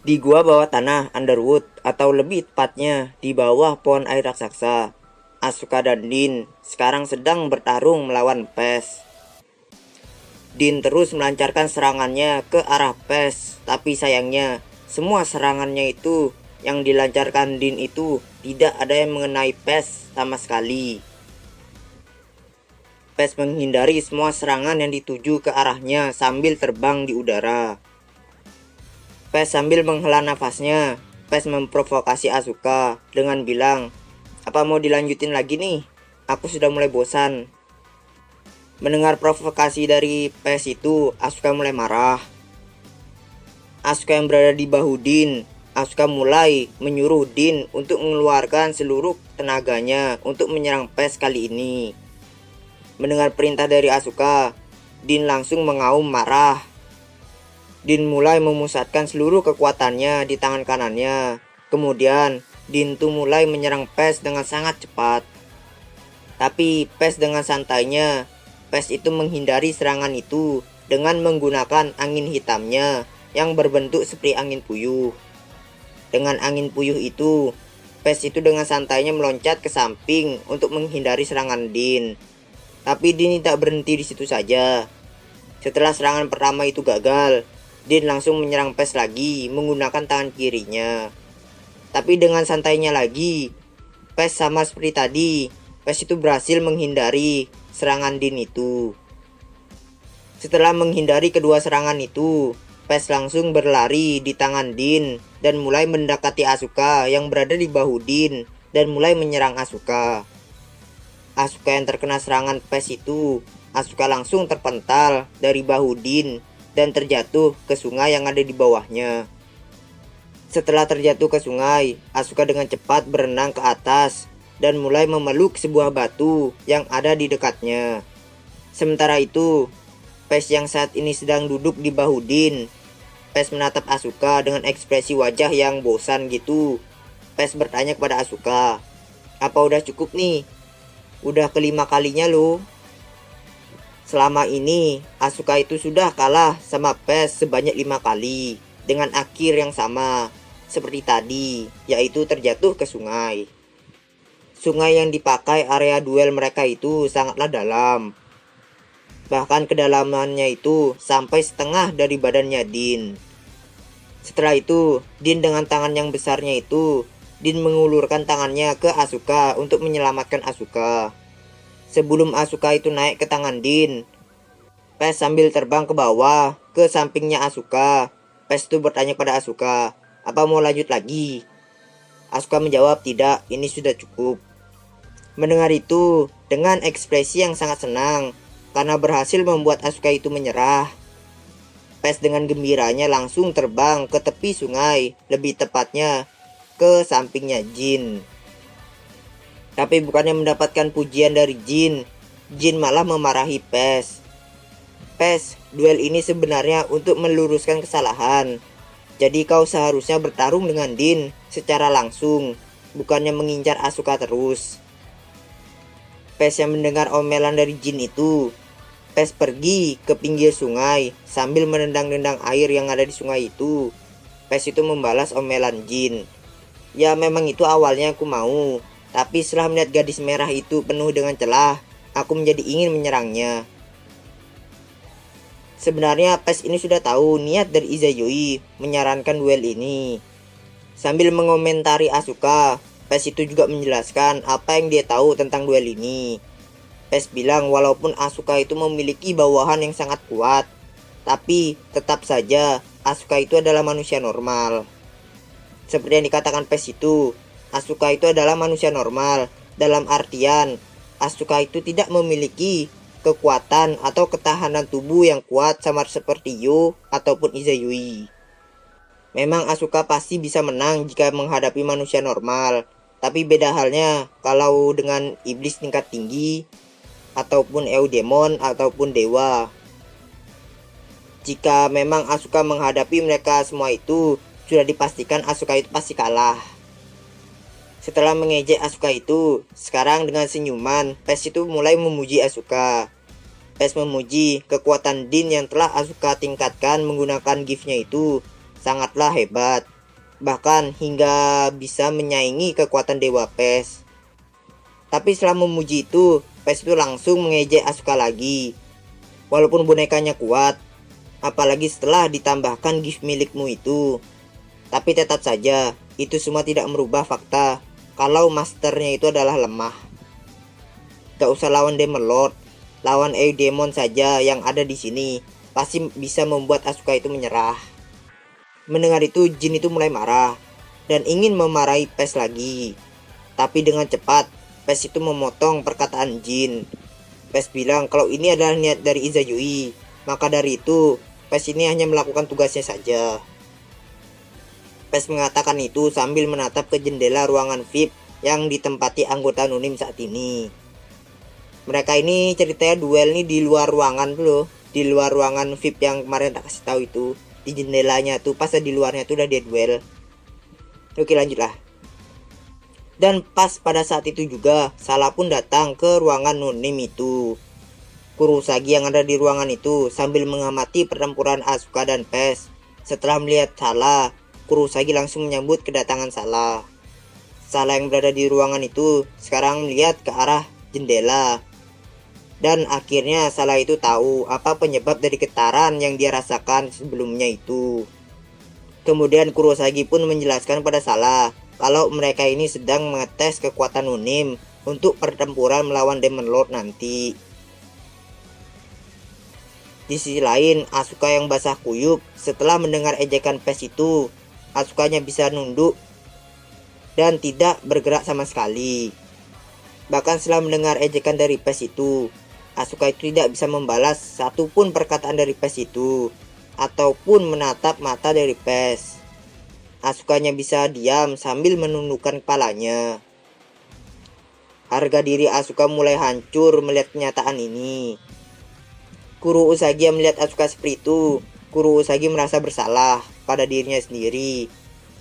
Di gua bawah tanah Underwood, atau lebih tepatnya di bawah pohon air raksasa, Asuka dan Din sekarang sedang bertarung melawan Pes. Din terus melancarkan serangannya ke arah Pes, tapi sayangnya semua serangannya itu yang dilancarkan Din itu tidak ada yang mengenai Pes sama sekali. Pes menghindari semua serangan yang dituju ke arahnya sambil terbang di udara. Pes sambil menghela nafasnya, Pes memprovokasi Asuka dengan bilang, "Apa mau dilanjutin lagi nih? Aku sudah mulai bosan." Mendengar provokasi dari Pes itu, Asuka mulai marah. Asuka yang berada di bahu Din, Asuka mulai menyuruh Din untuk mengeluarkan seluruh tenaganya untuk menyerang Pes kali ini. Mendengar perintah dari Asuka, Din langsung mengaum marah. Din mulai memusatkan seluruh kekuatannya di tangan kanannya. Kemudian, Din tuh mulai menyerang Pes dengan sangat cepat. Tapi Pes dengan santainya, Pes itu menghindari serangan itu dengan menggunakan angin hitamnya yang berbentuk seperti angin puyuh. Dengan angin puyuh itu, Pes itu dengan santainya meloncat ke samping untuk menghindari serangan Din. Tapi Din tidak berhenti di situ saja. Setelah serangan pertama itu gagal, Din langsung menyerang Pes lagi menggunakan tangan kirinya. Tapi dengan santainya lagi, Pes sama seperti tadi, Pes itu berhasil menghindari serangan Din itu. Setelah menghindari kedua serangan itu, Pes langsung berlari di tangan Din dan mulai mendekati Asuka yang berada di bahu Din dan mulai menyerang Asuka. Asuka yang terkena serangan Pes itu, Asuka langsung terpental dari bahu Din dan terjatuh ke sungai yang ada di bawahnya. Setelah terjatuh ke sungai, Asuka dengan cepat berenang ke atas dan mulai memeluk sebuah batu yang ada di dekatnya. Sementara itu, Pes yang saat ini sedang duduk di bahu Din. Pes menatap Asuka dengan ekspresi wajah yang bosan gitu. Pes bertanya kepada Asuka, "Apa udah cukup nih? Udah kelima kalinya loh." Selama ini, Asuka itu sudah kalah sama Pes sebanyak 5 kali dengan akhir yang sama seperti tadi, yaitu terjatuh ke sungai. Sungai yang dipakai area duel mereka itu sangatlah dalam. Bahkan kedalamannya itu sampai setengah dari badannya Din. Setelah itu, Din dengan tangan yang besarnya itu, Din mengulurkan tangannya ke Asuka untuk menyelamatkan Asuka. Sebelum Asuka itu naik ke tangan Din, Pes sambil terbang ke bawah ke sampingnya Asuka. Pes itu bertanya pada Asuka, "Apa mau lanjut lagi?" Asuka menjawab, "Tidak, ini sudah cukup." Mendengar itu, dengan ekspresi yang sangat senang karena berhasil membuat Asuka itu menyerah, Pes dengan gembiranya langsung terbang ke tepi sungai, lebih tepatnya ke sampingnya Jin. Tapi bukannya mendapatkan pujian dari Jin, Jin malah memarahi Pes. "Pes, duel ini sebenarnya untuk meluruskan kesalahan. Jadi kau seharusnya bertarung dengan Din secara langsung, bukannya mengincar Asuka terus." Pes yang mendengar omelan dari Jin itu, Pes pergi ke pinggir sungai sambil menendang-nendang air yang ada di sungai itu. Pes itu membalas omelan Jin. "Ya memang itu awalnya aku mau, tapi setelah melihat gadis merah itu penuh dengan celah, aku menjadi ingin menyerangnya." Sebenarnya Pes ini sudah tahu niat dari Izayoi menyarankan duel ini. Sambil mengomentari Asuka, Pes itu juga menjelaskan apa yang dia tahu tentang duel ini. Pes bilang walaupun Asuka itu memiliki bawahan yang sangat kuat, tapi tetap saja Asuka itu adalah manusia normal. Seperti yang dikatakan Pes itu, Asuka itu adalah manusia normal, dalam artian Asuka itu tidak memiliki kekuatan atau ketahanan tubuh yang kuat sama seperti Yo ataupun Izayui. Memang Asuka pasti bisa menang jika menghadapi manusia normal, tapi beda halnya kalau dengan iblis tingkat tinggi ataupun Eudemon ataupun dewa. Jika memang Asuka menghadapi mereka semua itu, sudah dipastikan Asuka itu pasti kalah. Setelah mengejek Asuka itu, sekarang dengan senyuman, Pes itu mulai memuji Asuka. Pes memuji kekuatan Din yang telah Asuka tingkatkan menggunakan gift-nya itu, sangatlah hebat, bahkan hingga bisa menyaingi kekuatan Dewa PES. Tapi setelah memuji itu, PES itu langsung mengejek Asuka lagi. Walaupun bonekanya kuat, apalagi setelah ditambahkan gift milikmu itu. Tapi tetap saja, itu semua tidak merubah fakta kalau masternya itu adalah lemah. Gak usah lawan Demon Lord, lawan Eudemon saja yang ada di sini pasti bisa membuat Asuka itu menyerah. Mendengar itu, Jin itu mulai marah dan ingin memarahi PES lagi. Tapi dengan cepat, PES itu memotong perkataan Jin. PES bilang kalau ini adalah niat dari Izayui, maka dari itu PES ini hanya melakukan tugasnya saja. PES mengatakan itu sambil menatap ke jendela ruangan VIP yang ditempati anggota Nunim saat ini. Mereka ini ceritanya duel nih di luar ruangan tuh loh, di luar ruangan VIP yang kemarin tak kasih tahu itu. Di jendelanya tuh, pas di luarnya tuh udah dia duel. Oke, lanjutlah. Dan pas pada saat itu juga, Salah pun datang ke ruangan Nunim itu. Kurosagi yang ada di ruangan itu sambil mengamati pertempuran Asuka dan PES. Setelah melihat Salah, Kurosagi langsung menyambut kedatangan Salah. Salah yang berada di ruangan itu sekarang melihat ke arah jendela. Dan akhirnya Salah itu tahu apa penyebab dari getaran yang dia rasakan sebelumnya itu. Kemudian Kurosagi pun menjelaskan pada Salah kalau mereka ini sedang mengetes kekuatan Nunim untuk pertempuran melawan Demon Lord nanti. Di sisi lain, Asuka yang basah kuyup setelah mendengar ejekan PES itu, Asukanya bisa nunduk dan tidak bergerak sama sekali. Bahkan setelah mendengar ejekan dari PES itu, Asuka itu tidak bisa membalas satupun perkataan dari PES itu, ataupun menatap mata dari PES. Asukanya bisa diam sambil menundukkan kepalanya. Harga diri Asuka mulai hancur melihat kenyataan ini. Kuro Usagi yang melihat Asuka seperti itu, Kuro Usagi merasa bersalah pada dirinya sendiri.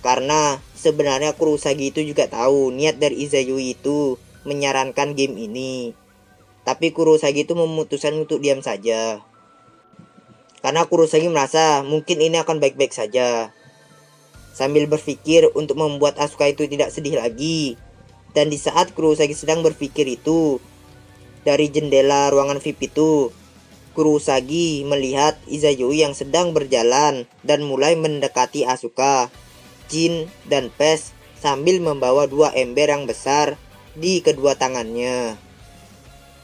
Karena sebenarnya Kuro Usagi itu juga tahu niat dari Izayui itu menyarankan game ini. Tapi Kuro Usagi itu memutuskan untuk diam saja. Karena Kuro Usagi merasa mungkin ini akan baik-baik saja. Sambil berpikir untuk membuat Asuka itu tidak sedih lagi. Dan di saat Kurosagi sedang berpikir itu, dari jendela ruangan VIP itu, Kurosagi melihat Izayui yang sedang berjalan dan mulai mendekati Asuka, Jin, dan PES sambil membawa dua ember yang besar di kedua tangannya.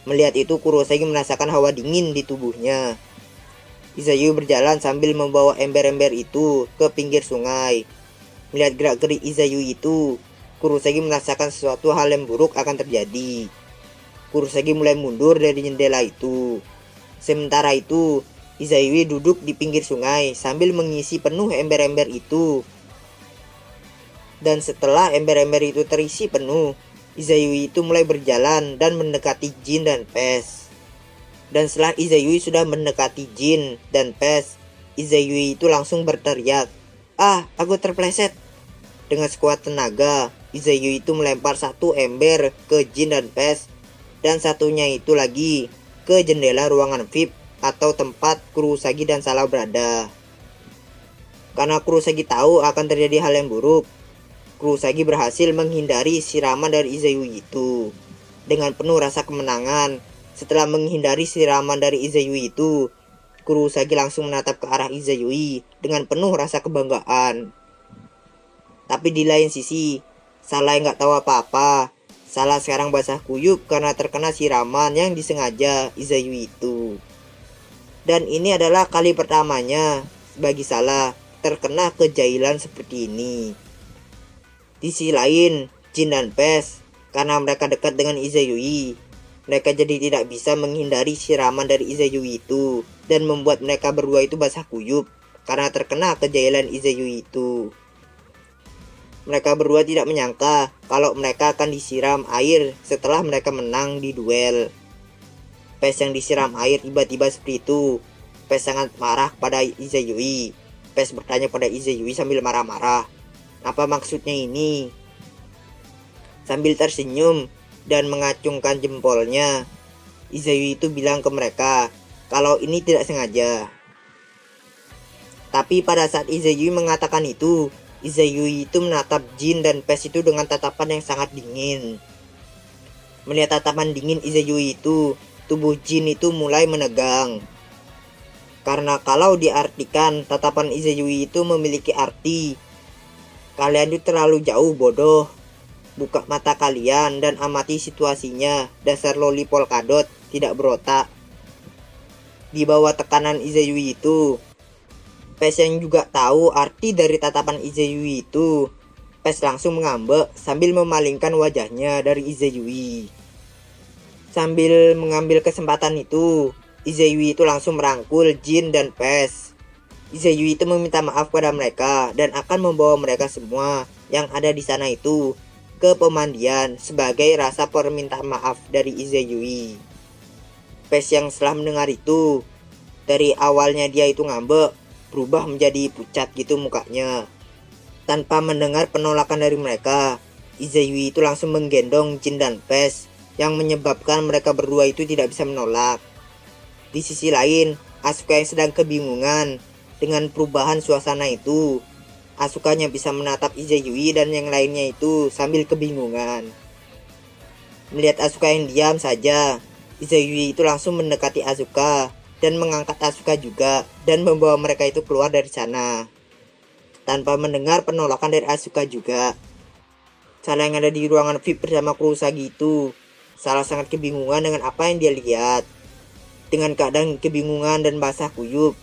Melihat itu, Kurosagi merasakan hawa dingin di tubuhnya. Izayui berjalan sambil membawa ember-ember itu ke pinggir sungai. Melihat gerak-gerik Izayui itu, Kurosagi merasakan sesuatu hal yang buruk akan terjadi. Kurosagi mulai mundur dari jendela itu. Sementara itu, Izayui duduk di pinggir sungai sambil mengisi penuh ember-ember itu. Dan setelah ember-ember itu terisi penuh, Izayui itu mulai berjalan dan mendekati Jin dan PES. Dan setelah Izayui sudah mendekati Jin dan PES, Izayui itu langsung berteriak, "Ah, aku terpleset!" Dengan sekuat tenaga, Izayui itu melempar satu ember ke Jin dan PES, dan satunya itu lagi ke jendela ruangan VIP atau tempat Kurosagi dan Salah berada. Karena Kurosagi tahu akan terjadi hal yang buruk, Kurosagi berhasil menghindari siraman dari Izayui itu. Dengan penuh rasa kemenangan, setelah menghindari siraman dari Izayui itu, Kurosagi langsung menatap ke arah Izayui dengan penuh rasa kebanggaan. Tapi di lain sisi, Salah yang gak tahu apa-apa. Salah sekarang basah kuyup karena terkena siraman yang disengaja Izayui itu. Dan ini adalah kali pertamanya bagi Salah terkena kejailan seperti ini. Di sisi lain, Jin dan PES, karena mereka dekat dengan Izayui, mereka jadi tidak bisa menghindari siraman dari Izayui itu, dan membuat mereka berdua itu basah kuyup karena terkena kejailan Izayui itu. Mereka berdua tidak menyangka kalau mereka akan disiram air setelah mereka menang di duel. PES yang disiram air tiba-tiba seperti itu. PES sangat marah pada Izayui. PES bertanya pada Izayui sambil marah-marah, "Apa maksudnya ini?" Sambil tersenyum dan mengacungkan jempolnya, Izayui itu bilang ke mereka kalau ini tidak sengaja. Tapi pada saat Izayui mengatakan itu, Izayui itu menatap Jin dan Pes itu dengan tatapan yang sangat dingin. Melihat tatapan dingin Izayui itu, tubuh Jin itu mulai menegang. Karena kalau diartikan, tatapan Izayui itu memiliki arti, kalian itu terlalu jauh bodoh. Buka mata kalian dan amati situasinya, dasar loli polkadot tidak berotak. Di bawah tekanan Izayui itu, Pes yang juga tahu arti dari tatapan Izayui itu, Pes langsung mengambek sambil memalingkan wajahnya dari Izayui. Sambil mengambil kesempatan itu, Izayui itu langsung merangkul Jin dan Pes. Izayui itu meminta maaf pada mereka dan akan membawa mereka semua yang ada di sana itu ke pemandian sebagai rasa permintaan maaf dari Izayui. Pes yang setelah mendengar itu, dari awalnya dia itu ngambek, berubah menjadi pucat gitu mukanya. Tanpa mendengar penolakan dari mereka, Izayui itu langsung menggendong Jin dan Pes yang menyebabkan mereka berdua itu tidak bisa menolak. Di sisi lain, Asuka yang sedang kebingungan dengan perubahan suasana itu. Asuka hanya bisa menatap Izayui dan yang lainnya itu sambil kebingungan. Melihat Asuka yang diam saja, Izayui itu langsung mendekati Asuka dan mengangkat Asuka juga dan membawa mereka itu keluar dari sana. Tanpa mendengar penolakan dari Asuka juga. Salah yang ada di ruangan VIP bersama Kurosagi itu, Salah sangat kebingungan dengan apa yang dia lihat. Dengan keadaan kebingungan dan basah kuyup,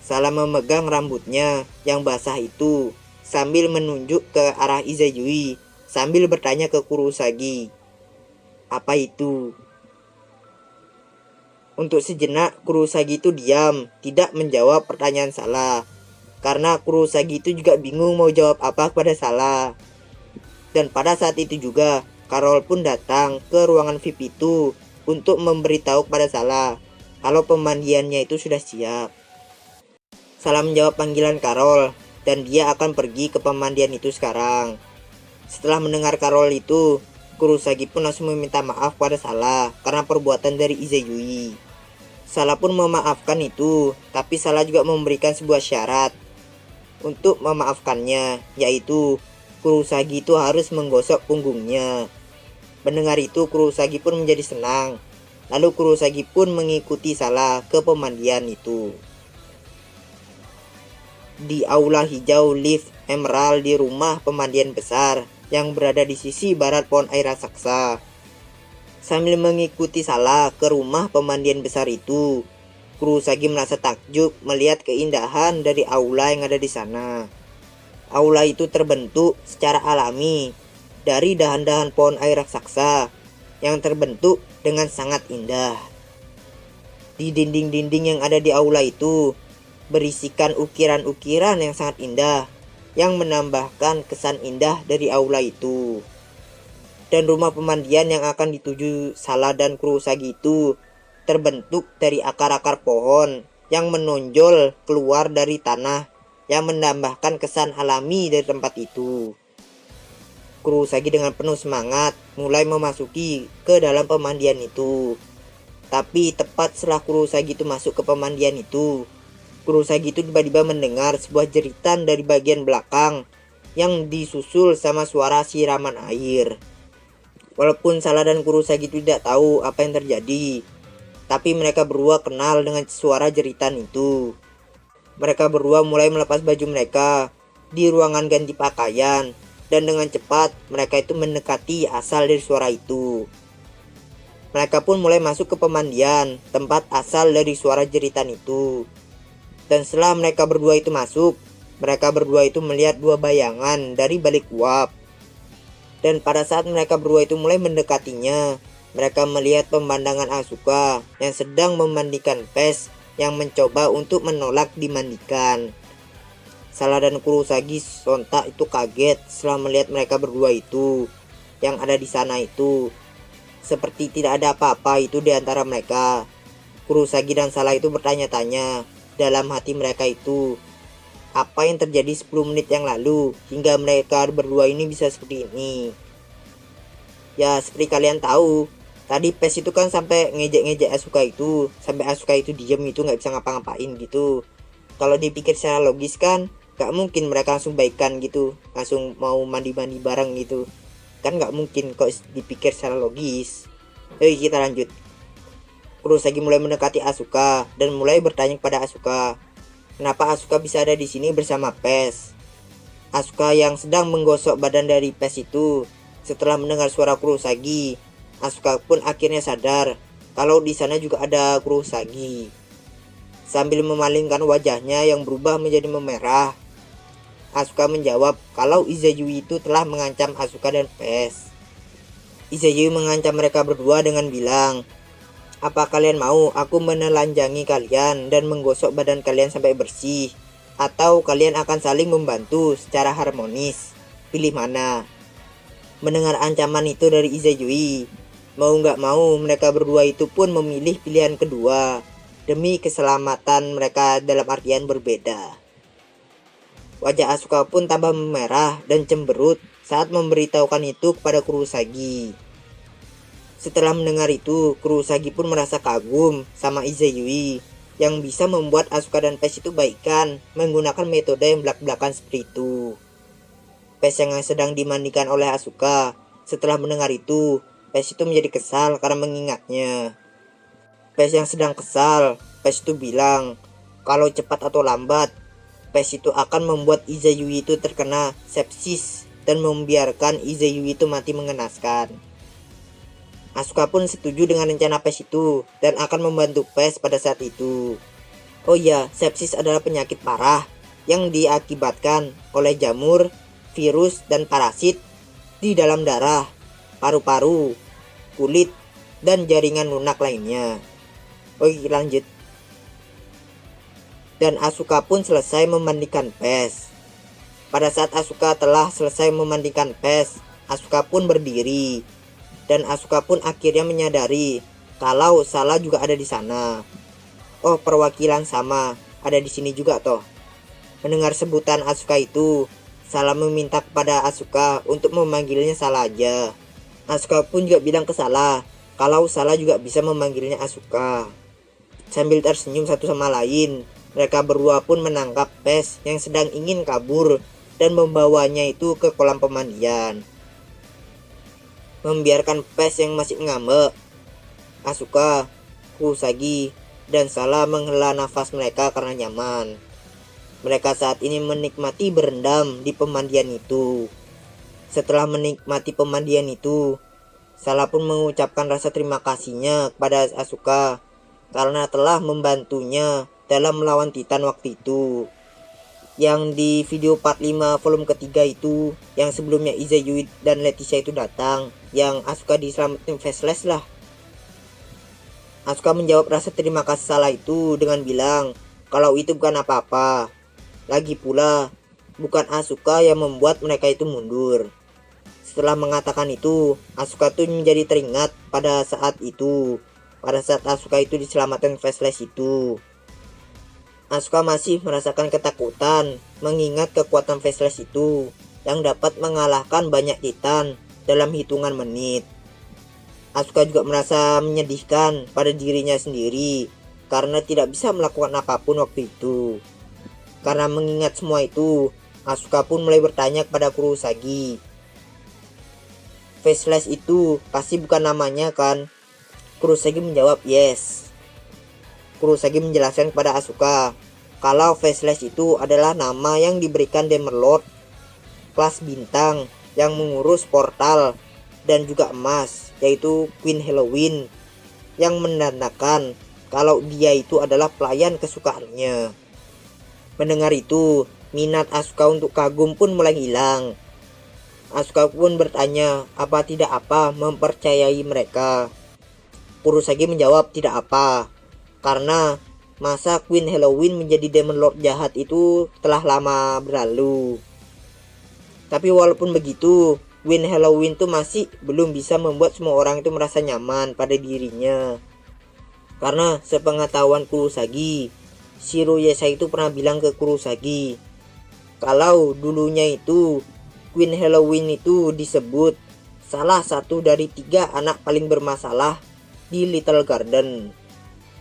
Salah memegang rambutnya yang basah itu sambil menunjuk ke arah Izayui sambil bertanya ke Kurosagi, "Apa itu?" Untuk sejenak Kurosagi itu diam, tidak menjawab pertanyaan Salah. Karena Kurosagi itu juga bingung mau jawab apa kepada Salah. Dan pada saat itu juga Carol pun datang ke ruangan VIP itu untuk memberitahu kepada Salah kalau pemandiannya itu sudah siap. Salah menjawab panggilan Carol dan dia akan pergi ke pemandian itu sekarang. Setelah mendengar Carol itu, Kurosagi pun langsung meminta maaf pada Salah karena perbuatan dari Izayui. Salah pun memaafkan itu, tapi Salah juga memberikan sebuah syarat untuk memaafkannya, yaitu Kurosagi itu harus menggosok punggungnya. Mendengar itu, Kurosagi pun menjadi senang. Lalu Kurosagi pun mengikuti Salah ke pemandian itu. Di aula hijau lift emerald di rumah pemandian besar yang berada di sisi barat pohon air raksasa. Sambil mengikuti Salah ke rumah pemandian besar itu, Kurosagi merasa takjub melihat keindahan dari aula yang ada di sana. Aula itu terbentuk secara alami dari dahan-dahan pohon air raksasa yang terbentuk dengan sangat indah. Di dinding-dinding yang ada di aula itu berisikan ukiran-ukiran yang sangat indah yang menambahkan kesan indah dari aula itu. Dan rumah pemandian yang akan dituju Salah dan Kurosagi itu terbentuk dari akar-akar pohon yang menonjol keluar dari tanah yang menambahkan kesan alami dari tempat itu. Kurosagi dengan penuh semangat mulai memasuki ke dalam pemandian itu. Tapi tepat setelah Kurosagi itu masuk ke pemandian itu, Kurosagi itu tiba-tiba mendengar sebuah jeritan dari bagian belakang yang disusul sama suara siraman air. Walaupun Salah dan Kurosagi itu tidak tahu apa yang terjadi, tapi mereka berdua kenal dengan suara jeritan itu. Mereka berdua mulai melepas baju mereka di ruangan ganti pakaian, dan dengan cepat mereka itu mendekati asal dari suara itu. Mereka pun mulai masuk ke pemandian, tempat asal dari suara jeritan itu. Dan setelah mereka berdua itu masuk, mereka berdua itu melihat dua bayangan dari balik uap. Dan pada saat mereka berdua itu mulai mendekatinya, mereka melihat pemandangan Asuka yang sedang memandikan Pes yang mencoba untuk menolak dimandikan. Salah dan Kurosagi sontak itu kaget setelah melihat mereka berdua itu yang ada di sana itu. Seperti tidak ada apa-apa itu di antara mereka. Kurosagi dan Salah itu bertanya-tanya dalam hati mereka itu, apa yang terjadi 10 menit yang lalu hingga mereka berdua ini bisa seperti ini. Ya seperti kalian tahu, tadi Pes itu kan sampai ngejek-ngejek Asuka itu, sampai Asuka itu diam itu nggak bisa ngapa-ngapain gitu. Kalau dipikir secara logis kan gak mungkin mereka langsung baikan gitu, langsung mau mandi-mandi bareng gitu. Kan gak mungkin kok dipikir secara logis. Yuk kita lanjut. Kurosagi mulai mendekati Asuka dan mulai bertanya kepada Asuka, kenapa Asuka bisa ada di sini bersama Pes? Asuka yang sedang menggosok badan dari Pes itu, setelah mendengar suara Kurosagi, Asuka pun akhirnya sadar kalau di sana juga ada Kurosagi. Sambil memalingkan wajahnya yang berubah menjadi memerah, Asuka menjawab kalau Izayui itu telah mengancam Asuka dan Pes. Izayui mengancam mereka berdua dengan bilang, apa kalian mau aku menelanjangi kalian dan menggosok badan kalian sampai bersih? Atau kalian akan saling membantu secara harmonis? Pilih mana? Mendengar ancaman itu dari Izayui, mau gak mau mereka berdua itu pun memilih pilihan kedua demi keselamatan mereka dalam artian berbeda. Wajah Asuka pun tambah memerah dan cemberut saat memberitahukan itu kepada Kurosagi. Setelah mendengar itu, Kurosagi pun merasa kagum sama Izayui yang bisa membuat Asuka dan Pes itu baikan menggunakan metode yang belak-belakan seperti itu. Pes yang sedang dimandikan oleh Asuka, setelah mendengar itu, Pes itu menjadi kesal karena mengingatnya. Pes yang sedang kesal, Pes itu bilang, kalau cepat atau lambat, Pes itu akan membuat Izayui itu terkena sepsis dan membiarkan Izayui itu mati mengenaskan. Asuka pun setuju dengan rencana Pes itu dan akan membantu Pes pada saat itu. Oh iya, sepsis adalah penyakit parah yang diakibatkan oleh jamur, virus, dan parasit di dalam darah, paru-paru, kulit, dan jaringan lunak lainnya. Oke, lanjut. Dan Asuka pun selesai memandikan Pes. Pada saat Asuka telah selesai memandikan Pes, Asuka pun berdiri. Dan Asuka pun akhirnya menyadari kalau Sala juga ada di sana. Oh, perwakilan sama ada di sini juga toh. Mendengar sebutan Asuka itu, Sala meminta kepada Asuka untuk memanggilnya Sala aja. Asuka pun juga bilang ke Sala kalau Sala juga bisa memanggilnya Asuka. Sambil tersenyum satu sama lain, mereka berdua pun menangkap Pes yang sedang ingin kabur dan membawanya itu ke kolam pemandian. Membiarkan Pes yang masih ngambek, Asuka, Kurosagi, dan Sala menghela nafas mereka karena nyaman. Mereka saat ini menikmati berendam di pemandian itu. Setelah menikmati pemandian itu, Sala pun mengucapkan rasa terima kasihnya kepada Asuka karena telah membantunya dalam melawan Titan waktu itu. Yang di video part 5 volume ketiga itu, yang sebelumnya Izayui dan Leticia itu datang, yang Asuka diselamatin Faceless lah. Asuka menjawab rasa terima kasih Sala itu dengan bilang kalau itu bukan apa-apa. Lagi pula, bukan Asuka yang membuat mereka itu mundur. Setelah mengatakan itu, Asuka tuh menjadi teringat pada saat itu. Pada saat Asuka itu diselamatkan Faceless itu, Asuka masih merasakan ketakutan mengingat kekuatan Faceless itu yang dapat mengalahkan banyak Titan dalam hitungan menit. Asuka juga merasa menyedihkan pada dirinya sendiri karena tidak bisa melakukan apapun waktu itu. Karena mengingat semua itu, Asuka pun mulai bertanya kepada Kurosagi, Faceless itu pasti bukan namanya kan? Kurosagi menjawab yes. Kurosagi menjelaskan kepada Asuka kalau Faceless itu adalah nama yang diberikan Demon Lord kelas bintang yang mengurus portal dan juga emas, yaitu Queen Halloween, yang menandakan kalau dia itu adalah pelayan kesukaannya. Mendengar itu, minat Asuka untuk kagum pun mulai hilang. Asuka pun bertanya apa tidak apa mempercayai mereka. Kurosagi menjawab tidak apa, karena masa Queen Halloween menjadi Demon Lord jahat itu telah lama berlalu. Tapi walaupun begitu, Queen Halloween itu masih belum bisa membuat semua orang itu merasa nyaman pada dirinya. Karena sepengetahuan Kurosagi, Shiroyasa itu pernah bilang ke Kurosagi kalau dulunya itu Queen Halloween itu disebut salah satu dari 3 anak paling bermasalah di Little Garden.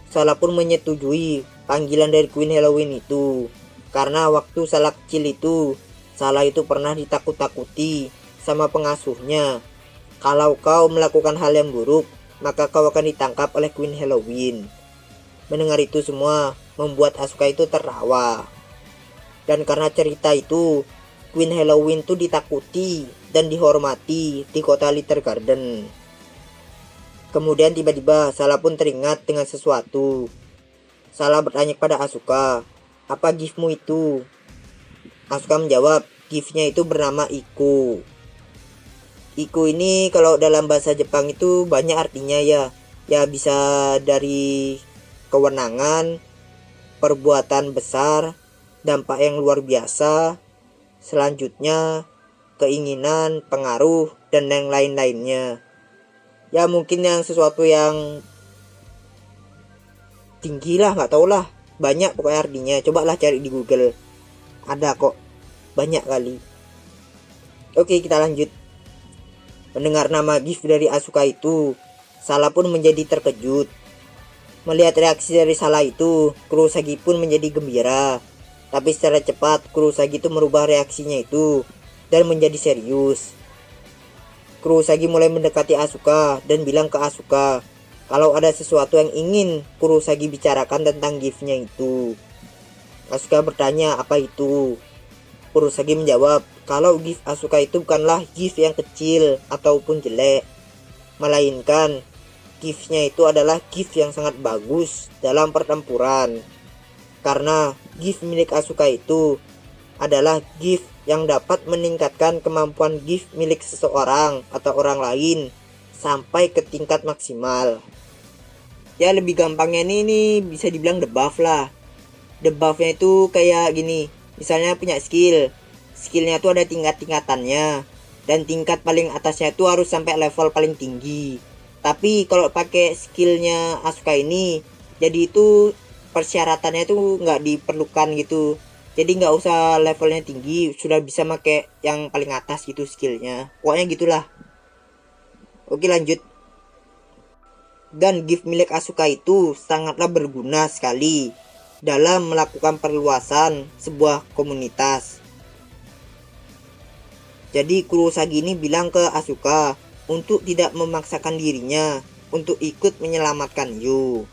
Sala pun menyetujui panggilan dari Queen Halloween itu. Karena waktu Salah kecil itu, Salah itu pernah ditakut-takuti sama pengasuhnya. Kalau kau melakukan hal yang buruk, maka kau akan ditangkap oleh Queen Halloween. Mendengar itu semua membuat Asuka itu tertawa. Dan karena cerita itu, Queen Halloween itu ditakuti dan dihormati di kota Little Garden. Kemudian tiba-tiba Salah pun teringat dengan sesuatu. Salah bertanya kepada Asuka, "Apa giftmu itu?" Asuka menjawab, giftnya itu bernama Iku. Iku ini kalau dalam bahasa Jepang itu banyak artinya ya. Ya bisa dari kewenangan, perbuatan besar, dampak yang luar biasa, selanjutnya keinginan, pengaruh, dan yang lain-lainnya. Ya mungkin yang sesuatu yang tinggi lah, nggak tau lah, banyak pokoknya artinya. Cobalah cari di Google, ada kok, banyak kali. Oke, kita lanjut. Mendengar nama gift dari Asuka itu, Salah pun menjadi terkejut. Melihat reaksi dari Salah itu, Kurosagi pun menjadi gembira. Tapi secara cepat Kurosagi itu merubah reaksinya itu dan menjadi serius. Kurosagi mulai mendekati Asuka dan bilang ke Asuka kalau ada sesuatu yang ingin Kurosagi bicarakan tentang giftnya itu. Asuka bertanya apa itu. Kurosagi menjawab kalau gift Asuka itu bukanlah gift yang kecil ataupun jelek, melainkan giftnya itu adalah gift yang sangat bagus dalam pertempuran. Karena gift milik Asuka itu adalah gift yang dapat meningkatkan kemampuan gift milik seseorang atau orang lain sampai ke tingkat maksimal. Ya lebih gampangnya ini bisa dibilang debuff lah. Debuffnya itu kayak gini, misalnya punya skillnya itu ada tingkat-tingkatannya, dan tingkat paling atasnya itu harus sampai level paling tinggi. Tapi kalau pakai skillnya Asuka ini, jadi itu persyaratannya itu nggak diperlukan gitu. Jadi nggak usah levelnya tinggi, sudah bisa pakai yang paling atas gitu skillnya. Pokoknya gitulah. Oke lanjut. Dan gift milik Asuka itu sangatlah berguna sekali dalam melakukan perluasan sebuah komunitas. Jadi Kurosagi ini bilang ke Asuka untuk tidak memaksakan dirinya untuk ikut menyelamatkan Yu.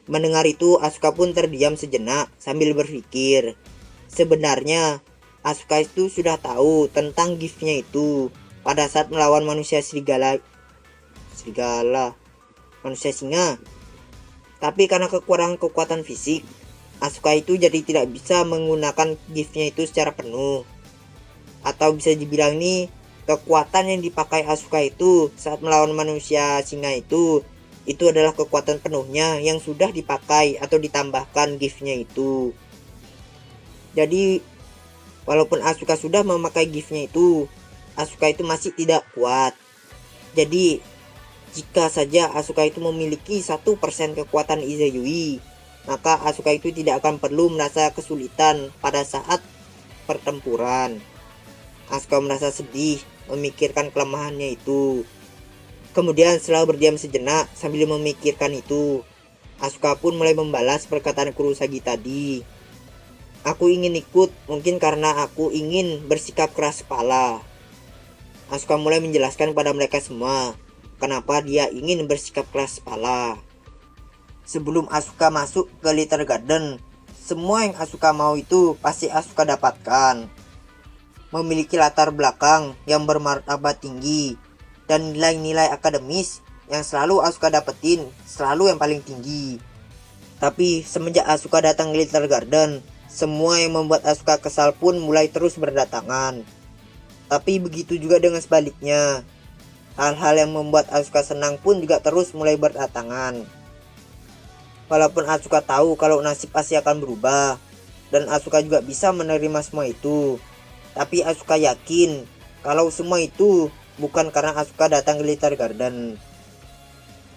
Mendengar itu Asuka pun terdiam sejenak sambil berpikir. Sebenarnya Asuka itu sudah tahu tentang giftnya itu pada saat melawan manusia manusia singa. Tapi karena kekurangan kekuatan fisik, Asuka itu jadi tidak bisa menggunakan giftnya itu secara penuh. Atau bisa dibilang nih, kekuatan yang dipakai Asuka itu saat melawan manusia singa itu adalah kekuatan penuhnya yang sudah dipakai atau ditambahkan giftnya itu. Jadi walaupun Asuka sudah memakai giftnya itu, Asuka itu masih tidak kuat. Jadi jika saja Asuka itu memiliki 1% kekuatan Izayui, maka Asuka itu tidak akan perlu merasa kesulitan pada saat pertempuran. Asuka merasa sedih memikirkan kelemahannya itu. Kemudian setelah berdiam sejenak sambil memikirkan itu, Asuka pun mulai membalas perkataan Kurosagi tadi. Aku ingin ikut mungkin karena aku ingin bersikap keras kepala. Asuka mulai menjelaskan pada mereka semua kenapa dia ingin bersikap keras kepala. Sebelum Asuka masuk ke Little Garden, semua yang Asuka mau itu pasti Asuka dapatkan. Memiliki latar belakang yang bermartabat tinggi dan nilai-nilai akademis yang selalu Asuka dapetin selalu yang paling tinggi. Tapi semenjak Asuka datang ke Little Garden, semua yang membuat Asuka kesal pun mulai terus berdatangan. Tapi begitu juga dengan sebaliknya. Hal-hal yang membuat Asuka senang pun juga terus mulai berdatangan. Walaupun Asuka tahu kalau nasib pasti akan berubah, dan Asuka juga bisa menerima semua itu, tapi Asuka yakin kalau semua itu bukan karena Asuka datang ke Little Garden.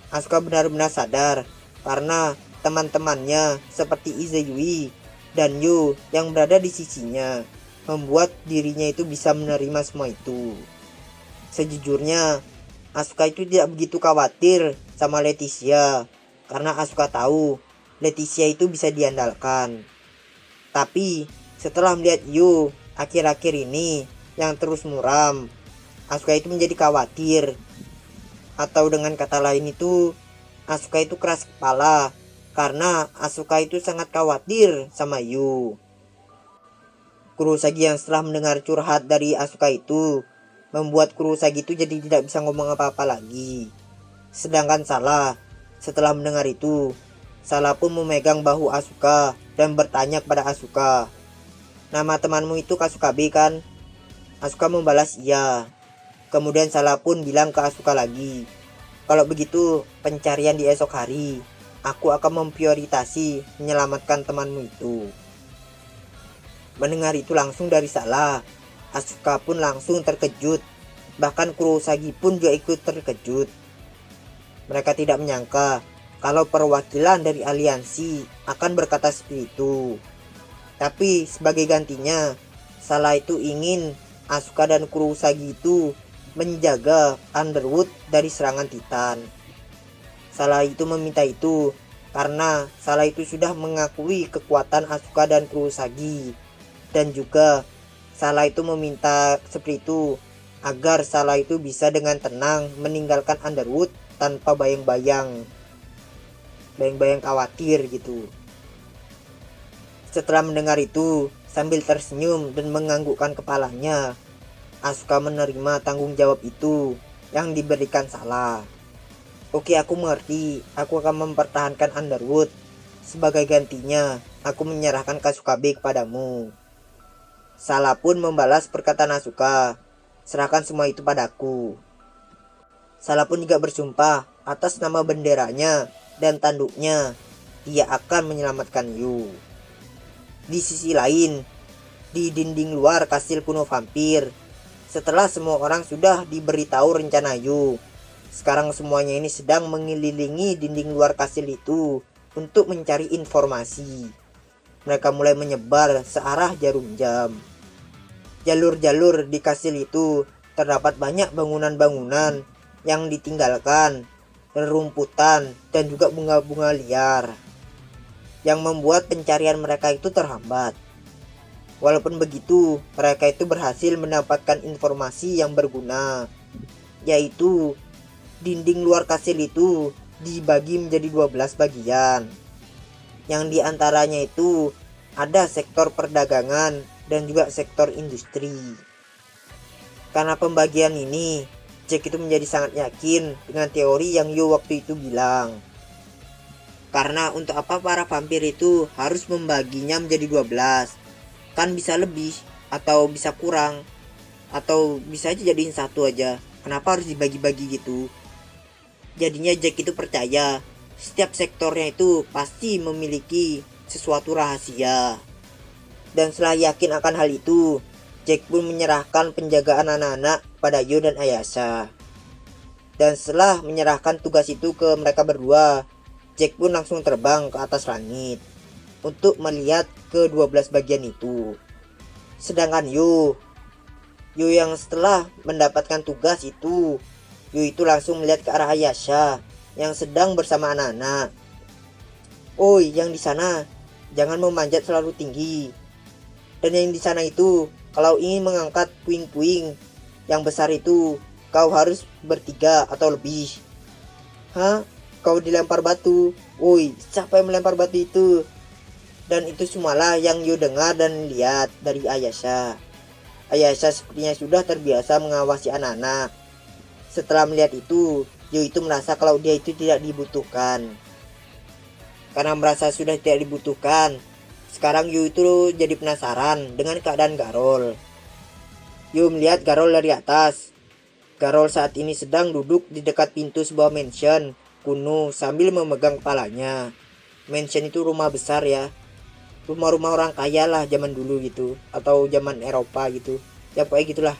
Asuka benar-benar sadar karena teman-temannya seperti Izayui dan Yu yang berada di sisinya membuat dirinya itu bisa menerima semua itu. Sejujurnya Asuka itu tidak begitu khawatir sama Leticia karena Asuka tahu Leticia itu bisa diandalkan. Tapi setelah melihat Yu akhir-akhir ini yang terus muram, Asuka itu menjadi khawatir. Atau dengan kata lain itu, Asuka itu keras kepala karena Asuka itu sangat khawatir sama Yu. Kurosagi yang setelah mendengar curhat dari Asuka itu membuat Kurosagi itu jadi tidak bisa ngomong apa-apa lagi. Sedangkan setelah mendengar itu, pun memegang bahu Asuka dan bertanya kepada Asuka, "Nama temanmu itu Kasukabe kan?" Asuka membalas iya. Kemudian pun bilang ke Asuka lagi, "Kalau begitu pencarian di esok hari, aku akan memprioritasi menyelamatkan temanmu itu." Mendengar itu langsung dari Asuka pun langsung terkejut. Bahkan Kurosagi pun juga ikut terkejut. Mereka tidak menyangka kalau perwakilan dari aliansi akan berkata seperti itu. Tapi sebagai gantinya, itu ingin Asuka dan Kurosagi itu menjaga Underwood dari serangan Titan. Itu meminta itu karena itu sudah mengakui kekuatan Asuka dan Kurosagi. Dan juga itu meminta seperti itu agar itu bisa dengan tenang meninggalkan Underwood tanpa bayang-bayang khawatir gitu. Setelah mendengar itu, sambil tersenyum dan menganggukkan kepalanya, Asuka menerima tanggung jawab itu yang diberikan "Oke, aku mengerti. Aku akan mempertahankan Underwood. Sebagai gantinya, aku menyerahkan Kasukabe kepadamu." Pun membalas perkataan Asuka, "Serahkan semua itu padaku." Pun juga bersumpah atas nama benderanya dan tanduknya, dia akan menyelamatkan Yu. Di sisi lain, di dinding luar kastil kuno vampir, setelah semua orang sudah diberitahu rencana Yu, sekarang semuanya ini sedang mengelilingi dinding luar kastil itu untuk mencari informasi. Mereka mulai menyebar searah jarum jam. Jalur-jalur di kastil itu terdapat banyak bangunan-bangunan yang ditinggalkan, rerumputan, dan juga bunga-bunga liar, yang membuat pencarian mereka itu terhambat. Walaupun begitu, mereka itu berhasil mendapatkan informasi yang berguna, yaitu dinding luar kastil itu dibagi menjadi 12 bagian, yang diantaranya itu ada sektor perdagangan dan juga sektor industri. Karena pembagian ini, Jack itu menjadi sangat yakin dengan teori yang Yu waktu itu bilang. Karena untuk apa para vampir itu harus membaginya menjadi 12? Kan bisa lebih, atau bisa kurang, atau bisa aja jadiin satu aja. Kenapa harus dibagi-bagi gitu? Jadinya Jack itu percaya setiap sektornya itu pasti memiliki sesuatu rahasia. Dan setelah yakin akan hal itu, Jack pun menyerahkan penjagaan anak-anak pada Yu dan Ayasha. Dan setelah menyerahkan tugas itu ke mereka berdua, Jack pun langsung terbang ke atas langit untuk melihat ke 12 bagian itu. Sedangkan Yu yang setelah mendapatkan tugas itu, Yu itu langsung melihat ke arah Ayasha yang sedang bersama anak-anak. "Oi, yang di sana, jangan memanjat terlalu tinggi. Dan yang di sana itu, kalau ingin mengangkat puing-puing yang besar itu, kau harus bertiga atau lebih." "Hah? Kau dilempar batu? Woi, siapa yang melempar batu itu?" Dan itu semualah yang Yu dengar dan lihat dari Ayasha. Ayasha sepertinya sudah terbiasa mengawasi anak-anak. Setelah melihat itu, Yu itu merasa kalau dia itu tidak dibutuhkan. Karena merasa sudah tidak dibutuhkan, sekarang Yu itu jadi penasaran dengan keadaan Garol. Yu melihat Garol dari atas. Garol saat ini sedang duduk di dekat pintu sebuah mansion kuno sambil memegang kepalanya. Mansion itu rumah besar ya. Rumah-rumah orang kaya lah zaman dulu gitu. Atau zaman Eropa gitu. Ya pokoknya gitulah.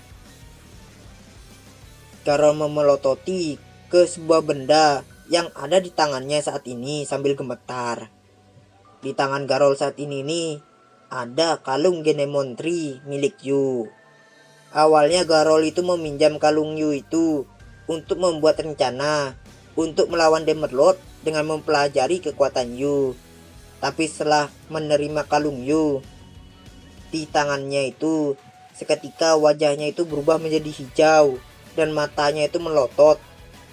Garol memelototi ke sebuah benda yang ada di tangannya saat ini sambil gemetar. Di tangan Garol saat ini nih ada kalung Genemon Tree milik Yu. Awalnya Garol itu meminjam kalung Yu itu untuk membuat rencana untuk melawan Demerlord dengan mempelajari kekuatan Yu. Tapi setelah menerima kalung Yu di tangannya itu, seketika wajahnya itu berubah menjadi hijau dan matanya itu melotot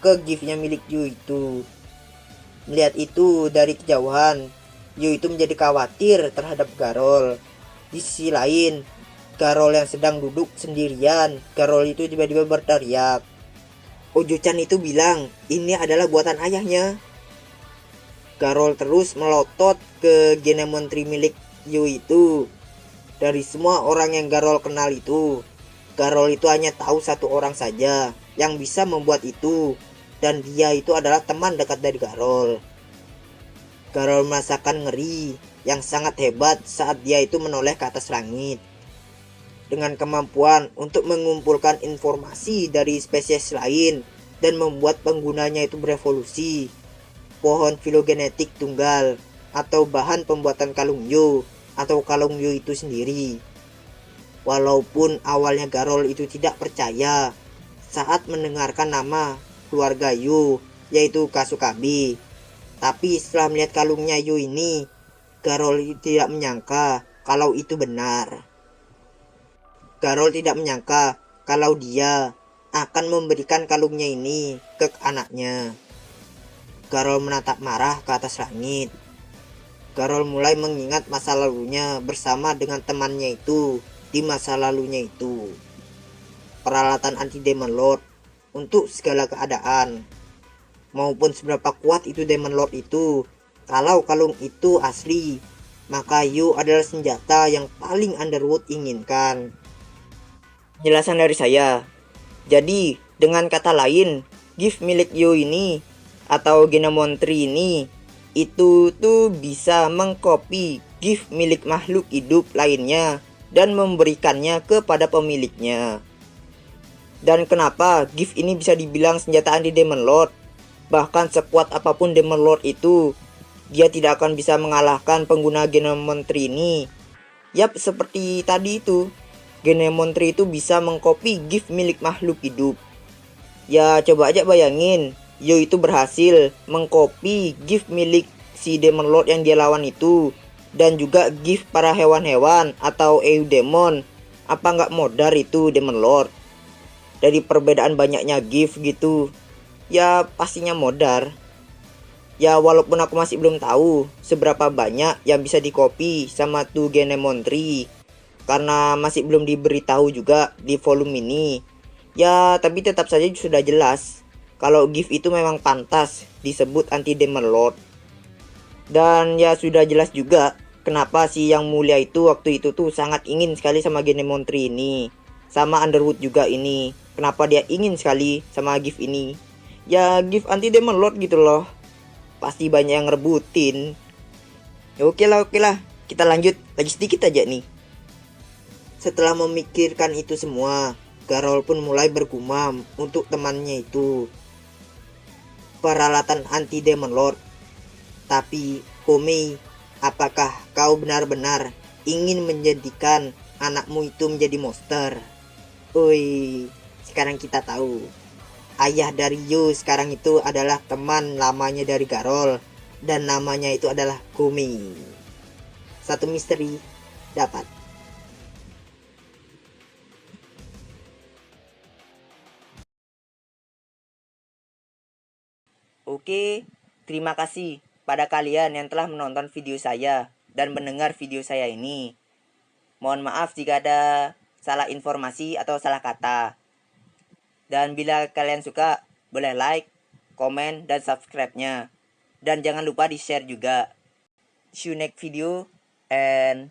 ke giftnya milik Yu itu. Melihat itu dari kejauhan, Yu itu menjadi khawatir terhadap Garol. Di sisi lain, Garol yang sedang duduk sendirian, Garol itu tiba-tiba berteriak. Ojo-chan itu bilang, ini adalah buatan ayahnya. Garol terus melotot ke Genemontri milik Yu itu. Dari semua orang yang Garol kenal itu, Garol itu hanya tahu satu orang saja yang bisa membuat itu. Dan dia itu adalah teman dekat dari Garol. Garol merasakan ngeri yang sangat hebat saat dia itu menoleh ke atas langit. Dengan kemampuan untuk mengumpulkan informasi dari spesies lain dan membuat penggunanya itu berevolusi. Pohon filogenetik tunggal atau bahan pembuatan kalung Yu atau kalung Yu itu sendiri. Walaupun awalnya Garol itu tidak percaya saat mendengarkan nama keluarga Yu yaitu Kasukabe, tapi setelah melihat kalungnya Yu ini, Garol tidak menyangka kalau itu benar. Garol tidak menyangka kalau dia akan memberikan kalungnya ini ke anaknya. Garol menatap marah ke atas langit. Garol mulai mengingat masa lalunya bersama dengan temannya itu di masa lalunya itu. Peralatan anti Demon Lord untuk segala keadaan. Maupun seberapa kuat itu Demon Lord itu, kalau kalung itu asli, maka Yu adalah senjata yang paling Underwood inginkan. Penjelasan dari saya. Jadi, dengan kata lain, gift milik Yu ini atau Genemontri ini itu tuh bisa mengcopy gift milik makhluk hidup lainnya dan memberikannya kepada pemiliknya. Dan kenapa gift ini bisa dibilang senjata anti Demon Lord? Bahkan sekuat apapun Demon Lord itu, dia tidak akan bisa mengalahkan pengguna Genemontri ini. Yap, seperti tadi itu, Genemontri itu bisa mengcopy gift milik makhluk hidup. Ya coba aja bayangin, Yu itu berhasil mengcopy gift milik si Demon Lord yang dia lawan itu, dan juga gift para hewan-hewan atau Eudemon. Apa nggak modar itu Demon Lord? Dari perbedaan banyaknya gift gitu, ya pastinya modar. Ya walaupun aku masih belum tahu seberapa banyak yang bisa di-copy sama tuh Genemontri, karena masih belum diberitahu juga di volume ini. Ya tapi tetap saja sudah jelas kalau gift itu memang pantas disebut anti Demon Lord. Dan ya sudah jelas juga kenapa si yang mulia itu waktu itu tuh sangat ingin sekali sama Genemontri ini, sama Underwood juga ini. Kenapa dia ingin sekali sama gift ini? Ya gift anti Demon Lord gitu loh. Pasti banyak yang rebutin. Ya oke lah. Kita lanjut lagi sedikit aja nih. Setelah memikirkan itu semua, Garol pun mulai bergumam untuk temannya itu. Peralatan anti Demon Lord. Tapi Komei, apakah kau benar-benar ingin menjadikan anakmu itu menjadi monster? Oi, sekarang kita tahu. Ayah dari Yu sekarang itu adalah teman lamanya dari Garol. Dan namanya itu adalah Komei. Satu misteri dapat. Oke, terima kasih pada kalian yang telah menonton video saya dan mendengar video saya ini. Mohon maaf jika ada salah informasi atau salah kata. Dan bila kalian suka, boleh like, komen, dan subscribe-nya. Dan jangan lupa di-share juga. See you next video and